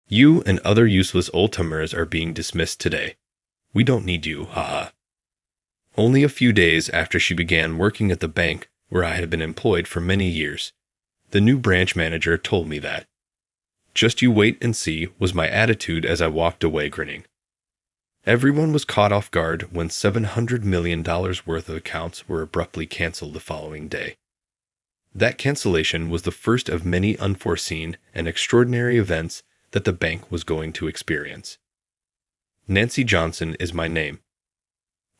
You and other useless old-timers are being dismissed today. We don't need you, haha. Only a few days after she began working at the bank where I had been employed for many years, the new branch manager told me that. Just you wait and see was my attitude as I walked away grinning. Everyone was caught off guard when $700 million worth of accounts were abruptly canceled the following day. That cancellation was the first of many unforeseen and extraordinary events that the bank was going to experience. Nancy Johnson is my name.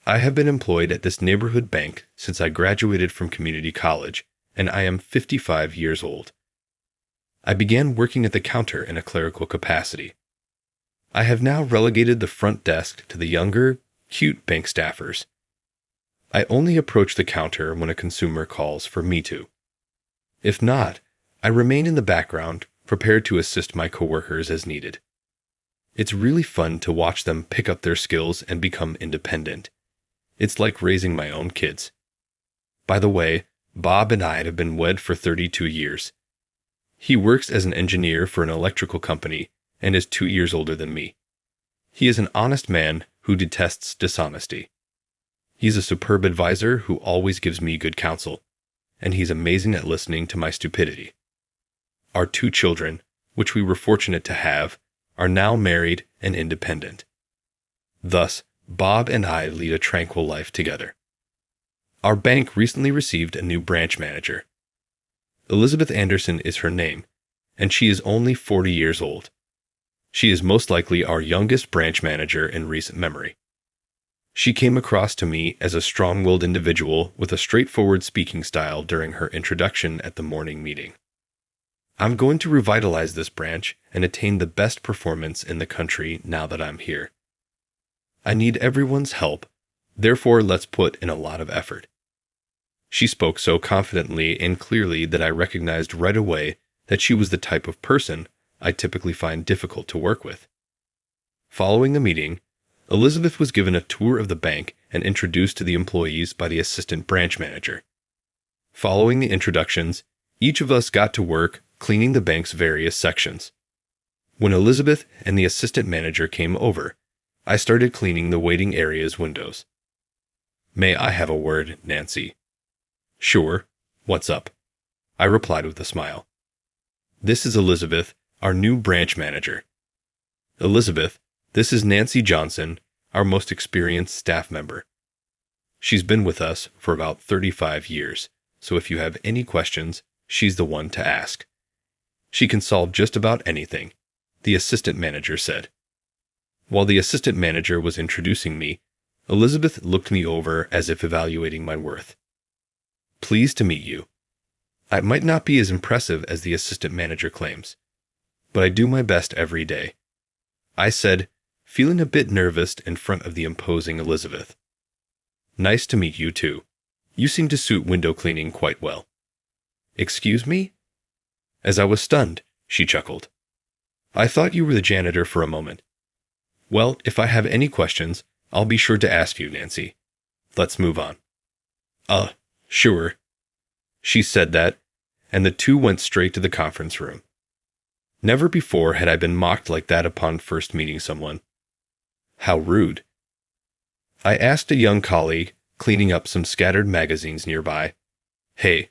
I have been employed at this neighborhood bank since I graduated from community college, and I am 55 years old. I began working at the counter in a clerical capacity. I have now relegated the front desk to the younger, cute bank staffers. I only approach the counter when a consumer calls for me to. If not, I remain in the background, prepared to assist my coworkers as needed. It's really fun to watch them pick up their skills and become independent. It's like raising my own kids. By the way, Bob and I have been wed for 32 years. He works as an engineer for an electrical company and is 2 years older than me. He is an honest man who detests dishonesty. He's a superb advisor who always gives me good counsel, and he's amazing at listening to my stupidity. Our 2 children, which we were fortunate to have, are now married and independent. Thus, Bob and I lead a tranquil life together. Our bank recently received a new branch manager. Elizabeth Anderson is her name, and she is only 40 years old. She is most likely our youngest branch manager in recent memory. She came across to me as a strong-willed individual with a straightforward speaking style during her introduction at the morning meeting. I'm going to revitalize this branch and attain the best performance in the country now that I'm here. I need everyone's help, therefore let's put in a lot of effort. She spoke so confidently and clearly that I recognized right away that she was the type of person I typically find difficult to work with. Following the meeting, Elizabeth was given a tour of the bank and introduced to the employees by the assistant branch manager. Following the introductions, each of us got to work cleaning the bank's various sections. When Elizabeth and the assistant manager came over, I started cleaning the waiting area's windows. "May I have a word, Nancy?" "Sure. What's up?" I replied with a smile. "This is Elizabeth, our new branch manager. Elizabeth, this is Nancy Johnson, our most experienced staff member. She's been with us for about 35 years, so if you have any questions, she's the one to ask. She can solve just about anything," the assistant manager said. While the assistant manager was introducing me, Elizabeth looked me over as if evaluating my worth. "Pleased to meet you. I might not be as impressive as the assistant manager claims, but I do my best every day," I said, feeling a bit nervous in front of the imposing Elizabeth. "Nice to meet you, too. You seem to suit window cleaning quite well." "Excuse me?" As I was stunned, she chuckled. "I thought you were the janitor for a moment. Well, if I have any questions, I'll be sure to ask you, Nancy. Let's move on." Sure." She said that, and the 2 went straight to the conference room. Never before had I been mocked like that upon first meeting someone. How rude. I asked a young colleague, cleaning up some scattered magazines nearby, "Hey,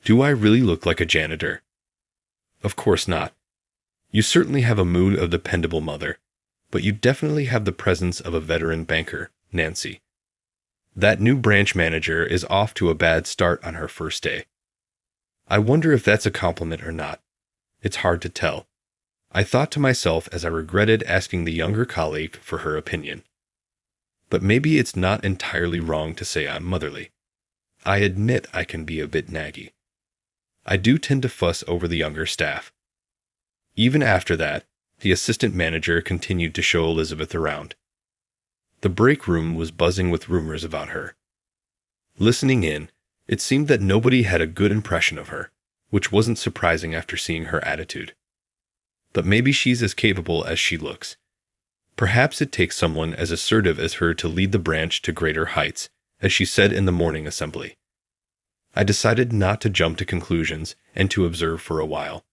do I really look like a janitor?" "Of course not. You certainly have a mood of dependable mother, but you definitely have the presence of a veteran banker, Nancy. That new branch manager is off to a bad start on her first day. I wonder if that's a compliment or not. It's hard to tell," I thought to myself as I regretted asking the younger colleague for her opinion. But maybe it's not entirely wrong to say I'm motherly. I admit I can be a bit naggy. I do tend to fuss over the younger staff. Even after that, the assistant manager continued to show Elizabeth around. The break room was buzzing with rumors about her. Listening in, it seemed that nobody had a good impression of her, which wasn't surprising after seeing her attitude. But maybe she's as capable as she looks. Perhaps it takes someone as assertive as her to lead the branch to greater heights, as she said in the morning assembly. I decided not to jump to conclusions and to observe for a while.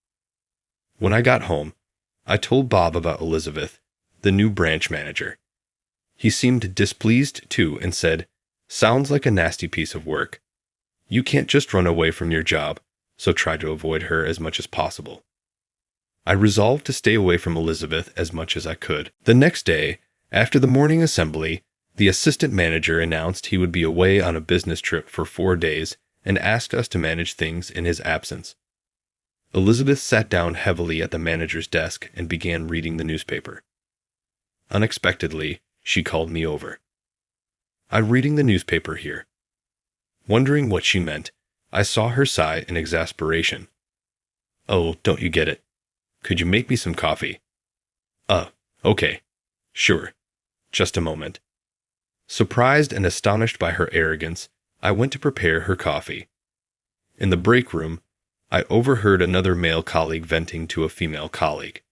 When I got home, I told Bob about Elizabeth, the new branch manager. He seemed displeased too and said, "Sounds like a nasty piece of work. You can't just run away from your job, so try to avoid her as much as possible." I resolved to stay away from Elizabeth as much as I could. The next day, after the morning assembly, the assistant manager announced he would be away on a business trip for 4 days and asked us to manage things in his absence. Elizabeth sat down heavily at the manager's desk and began reading the newspaper. Unexpectedly, she called me over. "I'm reading the newspaper here." Wondering what she meant, I saw her sigh in exasperation. "Oh, don't you get it? Could you make me some coffee?" Okay. Sure. Just a moment." Surprised and astonished by her arrogance, I went to prepare her coffee. In the break room, I overheard another male colleague venting to a female colleague.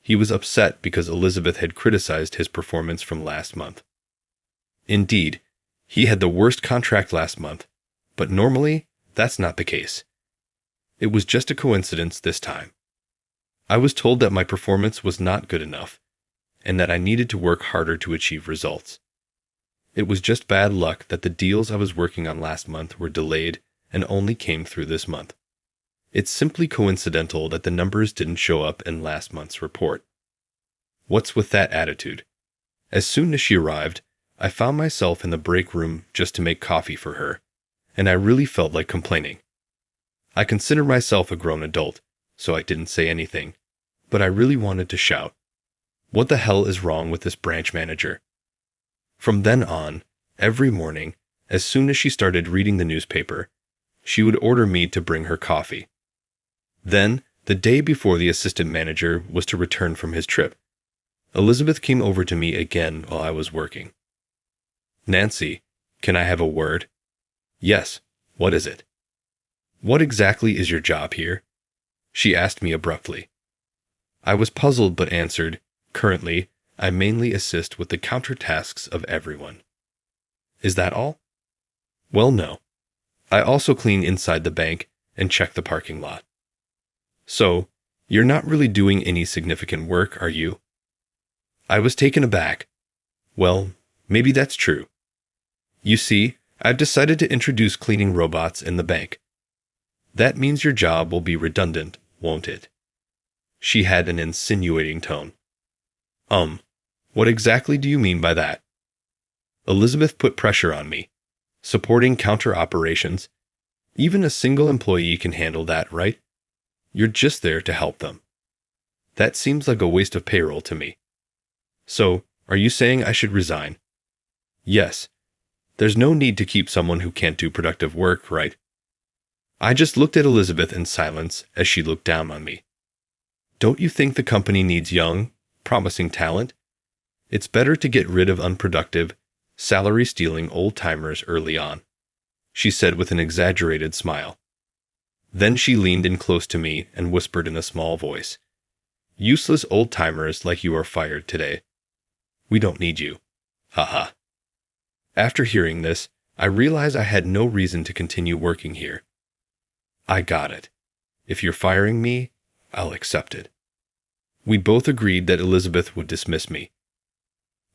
He was upset because Elizabeth had criticized his performance from last month. Indeed, he had the worst contract last month, but normally, that's not the case. It was just a coincidence this time. I was told that my performance was not good enough, and that I needed to work harder to achieve results. It was just bad luck that the deals I was working on last month were delayed and only came through this month. It's simply coincidental that the numbers didn't show up in last month's report. What's with that attitude? As soon as she arrived, I found myself in the break room just to make coffee for her, and I really felt like complaining. I consider myself a grown adult, so I didn't say anything, but I really wanted to shout, "What the hell is wrong with this branch manager?" From then on, every morning, as soon as she started reading the newspaper, she would order me to bring her coffee. Then, the day before the assistant manager was to return from his trip, Elizabeth came over to me again while I was working. "Nancy, can I have a word?" "Yes, what is it?" "What exactly is your job here?" she asked me abruptly. I was puzzled but answered, "Currently, I mainly assist with the counter tasks of everyone." "Is that all?" "Well, no. I also clean inside the bank and check the parking lot." "So, you're not really doing any significant work, are you?" I was taken aback. "Well, maybe that's true. You see, I've decided to introduce cleaning robots in the bank. That means your job will be redundant, won't it?" She had an insinuating tone. What exactly do you mean by that?" Elizabeth put pressure on me. "Supporting counter operations. Even a single employee can handle that, right? You're just there to help them. That seems like a waste of payroll to me. So, are you saying I should resign?" "Yes. There's no need to keep someone who can't do productive work, right?" I just looked at Elizabeth in silence as she looked down on me. "Don't you think the company needs young, promising talent? It's better to get rid of unproductive, salary-stealing old-timers early on," she said with an exaggerated smile. Then she leaned in close to me and whispered in a small voice, "Useless old-timers like you are fired today. We don't need you. Haha." After hearing this, I realized I had no reason to continue working here. I got it. If you're firing me, I'll accept it. We both agreed that Elizabeth would dismiss me.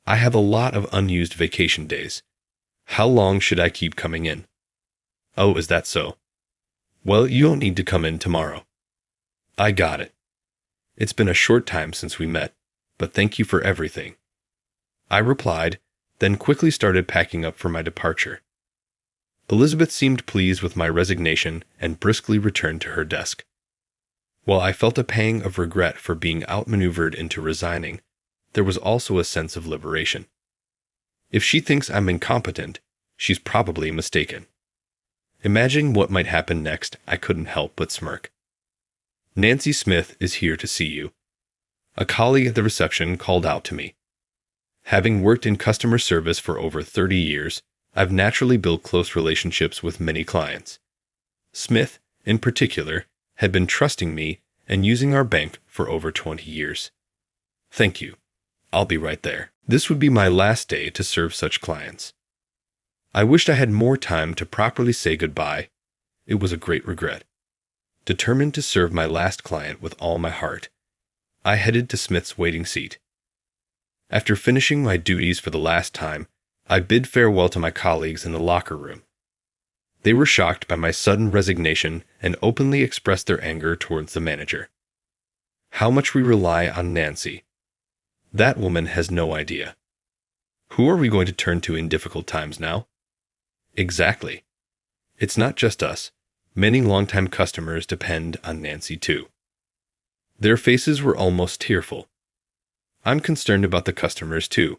"I have a lot of unused vacation days. How long should I keep coming in?" "Oh, is that so? Well, you don't need to come in tomorrow." I got it. It's been a short time since we met, but thank you for everything. I replied, then quickly started packing up for my departure. Elizabeth seemed pleased with my resignation and briskly returned to her desk. While I felt a pang of regret for being outmaneuvered into resigning, there was also a sense of liberation. If she thinks I'm incompetent, she's probably mistaken. Imagining what might happen next, I couldn't help but smirk. "Nancy Smith is here to see you." A colleague at the reception called out to me. Having worked in customer service for over 30 years, I've naturally built close relationships with many clients. Smith, in particular, had been trusting me and using our bank for over 20 years. "Thank you. I'll be right there." This would be my last day to serve such clients. I wished I had more time to properly say goodbye. It was a great regret. Determined to serve my last client with all my heart, I headed to Smith's waiting seat. After finishing my duties for the last time, I bid farewell to my colleagues in the locker room. They were shocked by my sudden resignation and openly expressed their anger towards the manager. How much we rely on Nancy. That woman has no idea. Who are we going to turn to in difficult times now? Exactly. It's not just us. Many longtime customers depend on Nancy too. Their faces were almost tearful. I'm concerned about the customers too.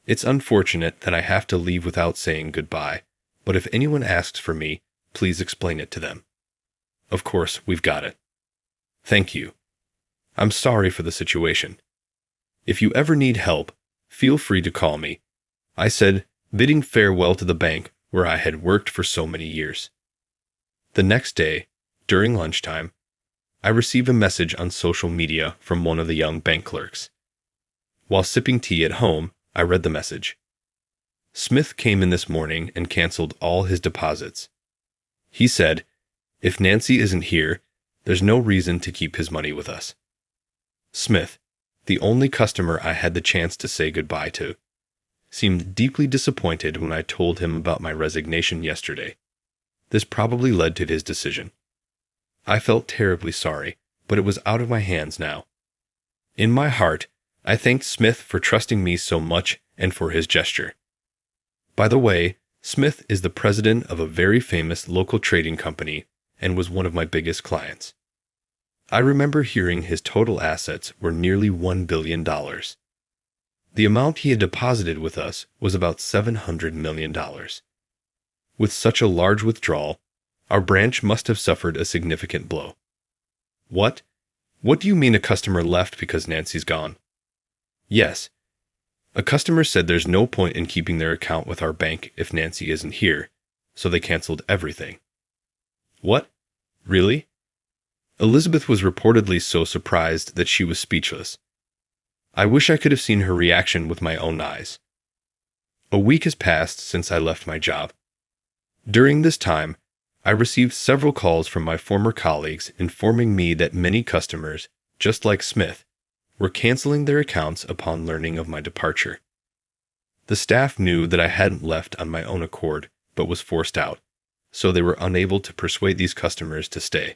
It's unfortunate that I have to leave without saying goodbye, but if anyone asks for me, please explain it to them. Of course, we've got it. Thank you. I'm sorry for the situation. If you ever need help, feel free to call me, I said, bidding farewell to the bank where I had worked for so many years. The next day, during lunchtime, I received a message on social media from one of the young bank clerks. While sipping tea at home, I read the message. Smith came in this morning and canceled all his deposits. He said, if Nancy isn't here, there's no reason to keep his money with us. Smith, the only customer I had the chance to say goodbye to, seemed deeply disappointed when I told him about my resignation yesterday. This probably led to his decision. I felt terribly sorry, but it was out of my hands now. In my heart, I thanked Smith for trusting me so much and for his gesture. By the way, Smith is the president of a very famous local trading company and was one of my biggest clients. I remember hearing his total assets were nearly $1 billion. The amount he had deposited with us was about $700 million. With such a large withdrawal, our branch must have suffered a significant blow. What? What do you mean a customer left because Nancy's gone? Yes. A customer said there's no point in keeping their account with our bank if Nancy isn't here, so they canceled everything. What? Really? Elizabeth was reportedly so surprised that she was speechless. I wish I could have seen her reaction with my own eyes. A week has passed since I left my job. During this time, I received several calls from my former colleagues informing me that many customers, just like Smith, were canceling their accounts upon learning of my departure. The staff knew that I hadn't left on my own accord, but was forced out, so they were unable to persuade these customers to stay.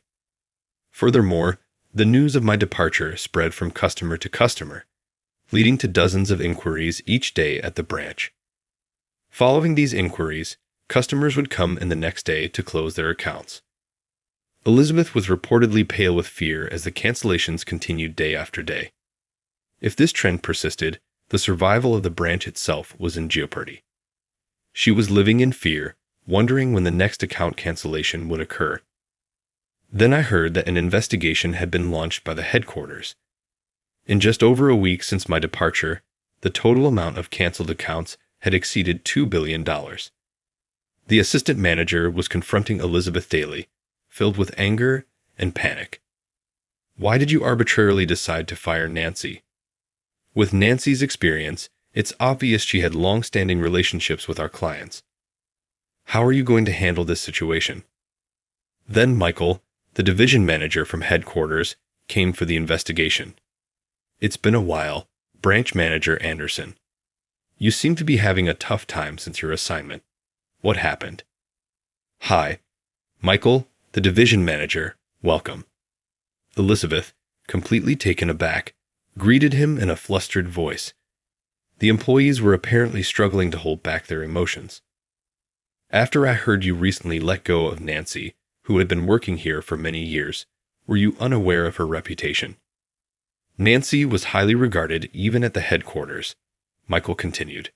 Furthermore, the news of my departure spread from customer to customer, leading to dozens of inquiries each day at the branch. Following these inquiries, customers would come in the next day to close their accounts. Elizabeth was reportedly pale with fear as the cancellations continued day after day. If this trend persisted, the survival of the branch itself was in jeopardy. She was living in fear, wondering when the next account cancellation would occur. Then I heard that an investigation had been launched by the headquarters. In just over a week since my departure, the total amount of canceled accounts had exceeded $2 billion. The assistant manager was confronting Elizabeth daily, filled with anger and panic. Why did you arbitrarily decide to fire Nancy? With Nancy's experience, it's obvious she had long-standing relationships with our clients. How are you going to handle this situation? Then Michael, the division manager from headquarters, came for the investigation. It's been a while, branch manager Anderson. You seem to be having a tough time since your assignment. What happened? Hi. Michael, the division manager, welcome. Elizabeth, completely taken aback, greeted him in a flustered voice. The employees were apparently struggling to hold back their emotions. After I heard you recently let go of Nancy, who had been working here for many years, were you unaware of her reputation? Nancy was highly regarded even at the headquarters, Michael continued.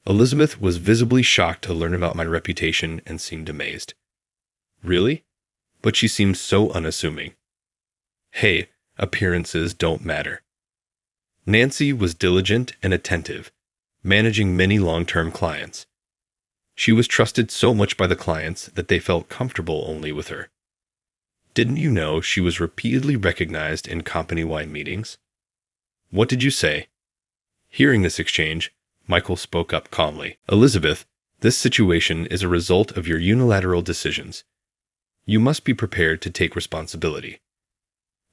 Elizabeth was visibly shocked to learn about my reputation and seemed amazed. Really? But she seemed so unassuming. Hey, appearances don't matter. Nancy was diligent and attentive, managing many long-term clients. She was trusted so much by the clients that they felt comfortable only with her. Didn't you know she was repeatedly recognized in company-wide meetings? What did you say? Hearing this exchange, Michael spoke up calmly. Elizabeth, this situation is a result of your unilateral decisions. You must be prepared to take responsibility.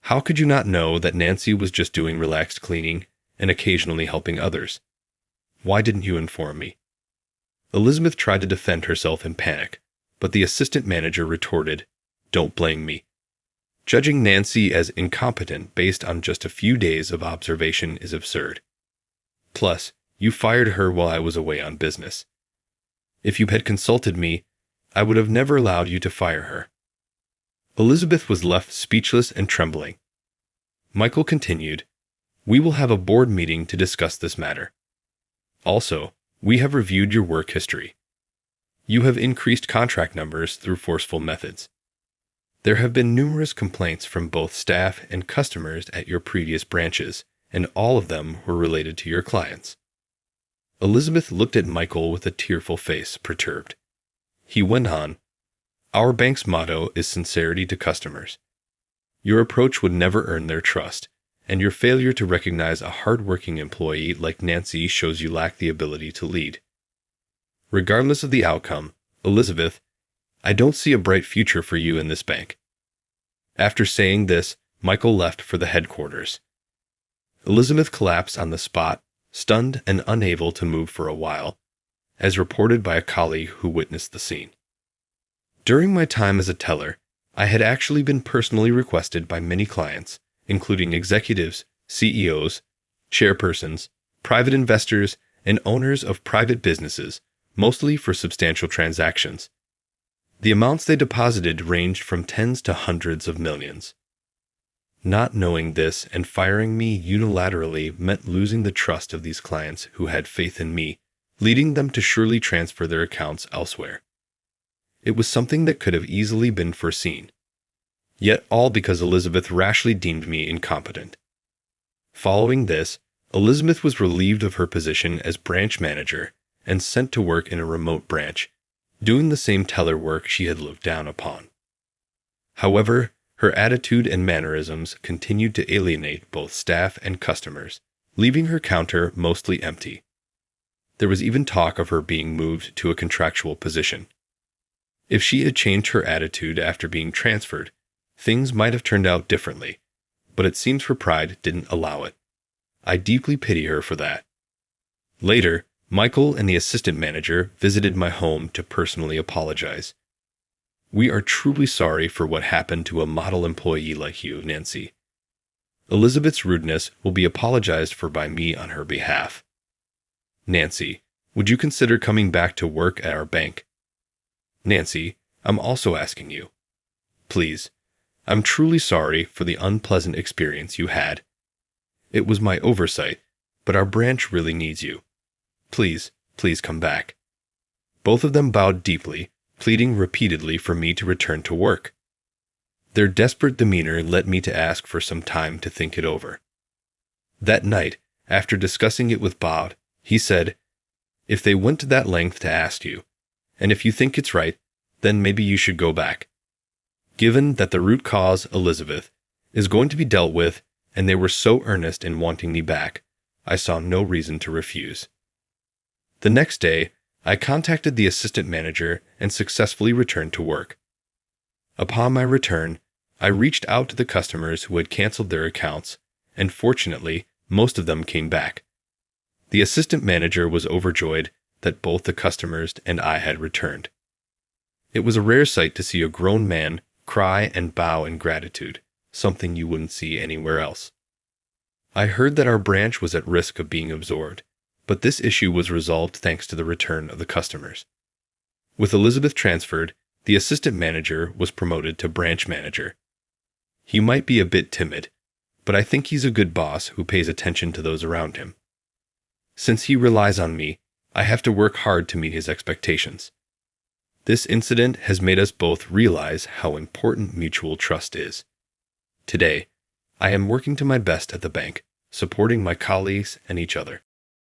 How could you not know that Nancy was just doing relaxed cleaning and occasionally helping others? Why didn't you inform me? Elizabeth tried to defend herself in panic, but the assistant manager retorted, "Don't blame me. Judging Nancy as incompetent based on just a few days of observation is absurd. Plus, you fired her while I was away on business. If you had consulted me, I would have never allowed you to fire her." Elizabeth was left speechless and trembling. Michael continued, "We will have a board meeting to discuss this matter. Also, we have reviewed your work history. You have increased contract numbers through forceful methods. There have been numerous complaints from both staff and customers at your previous branches, and all of them were related to your clients." Elizabeth looked at Michael with a tearful face, perturbed. He went on, "Our bank's motto is sincerity to customers. Your approach would never earn their trust, and your failure to recognize a hard-working employee like Nancy shows you lack the ability to lead. Regardless of the outcome, Elizabeth, I don't see a bright future for you in this bank." After saying this, Michael left for the headquarters. Elizabeth collapsed on the spot, stunned and unable to move for a while, as reported by a colleague who witnessed the scene. During my time as a teller, I had actually been personally requested by many clients, including executives, CEOs, chairpersons, private investors, and owners of private businesses, mostly for substantial transactions. The amounts they deposited ranged from tens to hundreds of millions. Not knowing this and firing me unilaterally meant losing the trust of these clients who had faith in me, leading them to surely transfer their accounts elsewhere. It was something that could have easily been foreseen. Yet all because Elizabeth rashly deemed me incompetent. Following this, Elizabeth was relieved of her position as branch manager and sent to work in a remote branch, doing the same teller work she had looked down upon. However, her attitude and mannerisms continued to alienate both staff and customers, leaving her counter mostly empty. There was even talk of her being moved to a contractual position. If she had changed her attitude after being transferred, things might have turned out differently, but it seems her pride didn't allow it. I deeply pity her for that. Later, Michael and the assistant manager visited my home to personally apologize. "We are truly sorry for what happened to a model employee like you, Nancy. Elizabeth's rudeness will be apologized for by me on her behalf. Nancy, would you consider coming back to work at our bank? Nancy, I'm also asking you. Please, I'm truly sorry for the unpleasant experience you had. It was my oversight, but our branch really needs you. Please, please come back." Both of them bowed deeply, pleading repeatedly for me to return to work. Their desperate demeanor led me to ask for some time to think it over. That night, after discussing it with Bob, he said, "If they went to that length to ask you, and if you think it's right, then maybe you should go back. Given that the root cause, Elizabeth, is going to be dealt with, and they were so earnest in wanting me back, I saw no reason to refuse." The next day, I contacted the assistant manager and successfully returned to work. Upon my return, I reached out to the customers who had canceled their accounts, and fortunately, most of them came back. The assistant manager was overjoyed that both the customers and I had returned. It was a rare sight to see a grown man cry and bow in gratitude, something you wouldn't see anywhere else. I heard that our branch was at risk of being absorbed, but this issue was resolved thanks to the return of the customers. With Elizabeth transferred, the assistant manager was promoted to branch manager. He might be a bit timid, but I think he's a good boss who pays attention to those around him. Since he relies on me, I have to work hard to meet his expectations. This incident has made us both realize how important mutual trust is. Today, I am working to my best at the bank, supporting my colleagues and each other.